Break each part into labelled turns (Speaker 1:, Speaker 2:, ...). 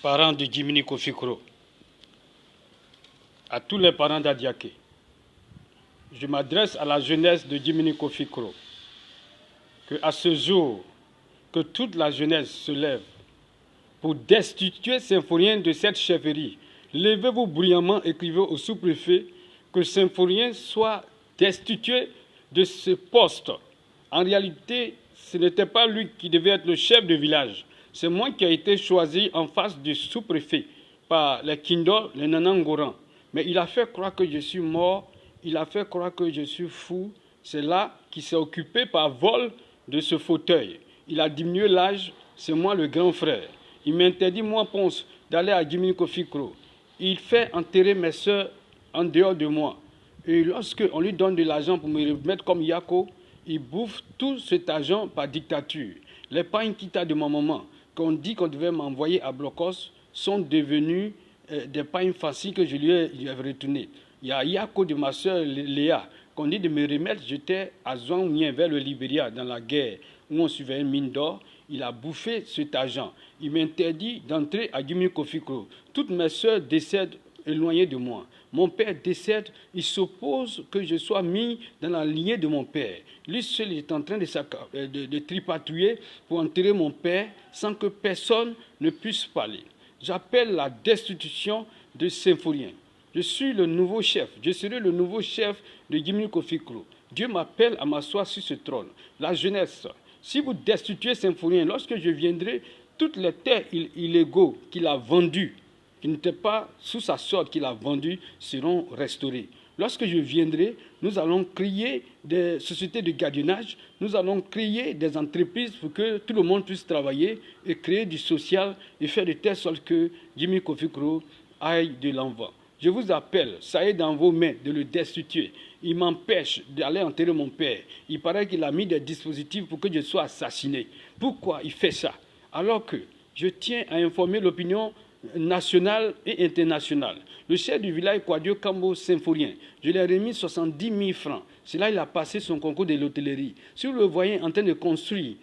Speaker 1: parents de Jiminy Kofi Kro, à tous les parents d'Adiaké, je m'adresse à la jeunesse de Jiminy Kofi Kro, qu'à ce jour, que toute la jeunesse se lève pour destituer Symphorien de cette chefferie. Levez-vous bruyamment, écrivez au sous-préfet que Symphorien soit destitué de ce poste. En réalité, ce n'était pas lui qui devait être le chef de village. C'est moi qui ai été choisi en face du sous-préfet par les Kindor, les Nanangoran. Mais il a fait croire que je suis mort, il a fait croire que je suis fou. C'est là qu'il s'est occupé par vol de ce fauteuil. Il a diminué l'âge, c'est moi le grand frère. Il m'interdit, moi, Ponce, d'aller à Jiminy Kofi Kro. Il fait enterrer mes soeurs en dehors de moi. Et lorsqu'on lui donne de l'argent pour me remettre comme Yako, il bouffe tout cet argent par dictature. Les pagnes quitta de ma maman, qu'on dit qu'on devait m'envoyer à Blocos, sont devenus des pagnes faciles que je lui ai retournées. Il y a Yako de ma soeur Léa, qu'on dit de me remettre. J'étais à Zouangmien, vers le Libéria, dans la guerre, où on suivait une mine d'or. Il a bouffé cet argent. Il m'interdit d'entrer à Jiminy Kofi Kro. Toutes mes soeurs décèdent éloignées de moi. Mon père décède, il s'oppose que je sois mis dans la lignée de mon père. Lui seul est en train de tripatouiller pour enterrer mon père sans que personne ne puisse parler. J'appelle la destitution de Symphorien. Je suis le nouveau chef. Je serai le nouveau chef de Jiminy Kofi Kro. Dieu m'appelle à m'asseoir sur ce trône. La jeunesse, si vous destituez Symphorien, lorsque je viendrai, toutes les terres illégaux qu'il a vendues, qui n'étaient pas sous sa sorte qu'il a vendues, seront restaurées. Lorsque je viendrai, nous allons créer des sociétés de gardiennage, nous allons créer des entreprises pour que tout le monde puisse travailler et créer du social et faire de telle sorte que Jiminy Kofi Kro aille de l'avant. Je vous appelle, ça est dans vos mains de le destituer. Il m'empêche d'aller enterrer mon père. Il paraît qu'il a mis des dispositifs pour que je sois assassiné. Pourquoi il fait ça? Alors que je tiens à informer l'opinion nationale et internationale. Le chef du village Kwadio Kambo Symphorien, je lui ai remis 70 000 francs. C'est là qu'il a passé son concours de l'hôtellerie. Si vous le voyez en train de construire,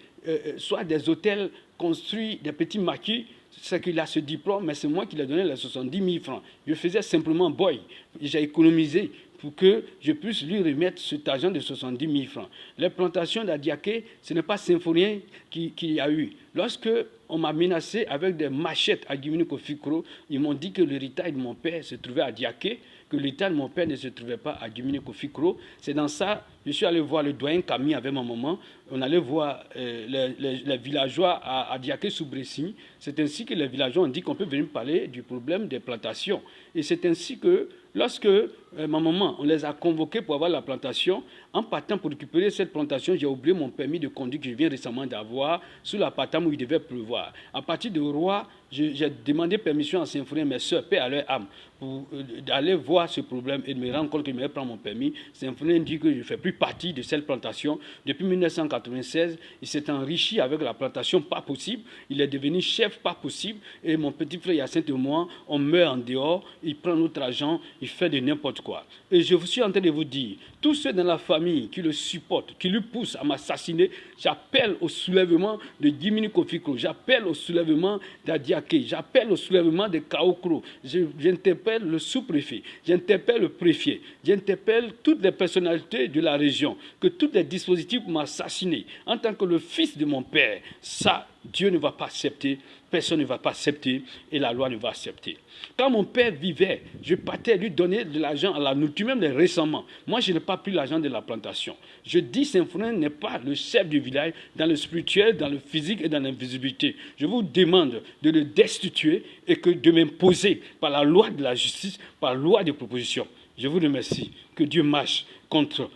Speaker 1: soit des hôtels, construire des petits maquis, c'est qu'il a ce diplôme, mais c'est moi qui lui ai donné les 70 000 francs. Je faisais simplement boy. J'ai économisé pour que je puisse lui remettre cet argent de 70 000 francs. Les plantations d'Adiaké, ce n'est pas Symphorien qui a eu. Lorsque on m'a menacé avec des machettes à Jiminy Kofi Kro, ils m'ont dit que l'héritage de mon père se trouvait à Adiaké, que l'héritage de mon père ne se trouvait pas à Jiminy Kofi Kro. C'est dans ça, je suis allé voir le doyen Camille avec ma maman. On allait voir les villageois à Adiaké sous Bressigny. C'est ainsi que les villageois ont dit qu'on peut venir parler du problème des plantations. Et c'est ainsi que lorsque ma maman, on les a convoqués pour avoir la plantation, en partant pour récupérer cette plantation, j'ai oublié mon permis de conduire que je viens récemment d'avoir sous la patame où il devait pleuvoir. À partir de Roi, j'ai demandé permission à Symphorien, mes soeurs, paix à leur âme, pour d'aller voir ce problème et de me rendre compte que je me prendre mon permis. Symphorien dit que je ne fais plus partie de cette plantation. Depuis 1996, il s'est enrichi avec la plantation, pas possible. Il est devenu chef, pas possible. Et mon petit frère Yacinthe et moi, on meurt en dehors, il prend notre argent, il fait de n'importe quoi. Et je suis en train de vous dire, tous ceux dans la famille qui le supportent, qui lui poussent à m'assassiner, j'appelle au soulèvement de Jiminy Kofi Kro, j'appelle au soulèvement d'Adiaké, j'appelle au soulèvement de Kao Kro, j'interpelle le sous-préfet, j'interpelle le préfet, j'interpelle toutes les personnalités de la région, que tous les dispositifs pour m'assassiner en tant que le fils de mon père, ça, Dieu ne va pas accepter, personne ne va pas accepter et la loi ne va accepter. Quand mon père vivait, je partais lui donner de l'argent à la nourriture, même récemment. Moi, je n'ai pas pris l'argent de la plantation. Je dis Symphorien n'est pas le chef du village dans le spirituel, dans le physique et dans l'invisibilité. Je vous demande de le destituer et de m'imposer par la loi de la justice, par la loi de proposition. Je vous remercie. Que Dieu marche contre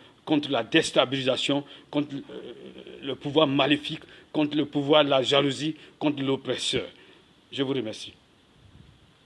Speaker 1: la déstabilisation, contre le pouvoir maléfique, contre le pouvoir de la jalousie, contre l'oppresseur. Je vous remercie.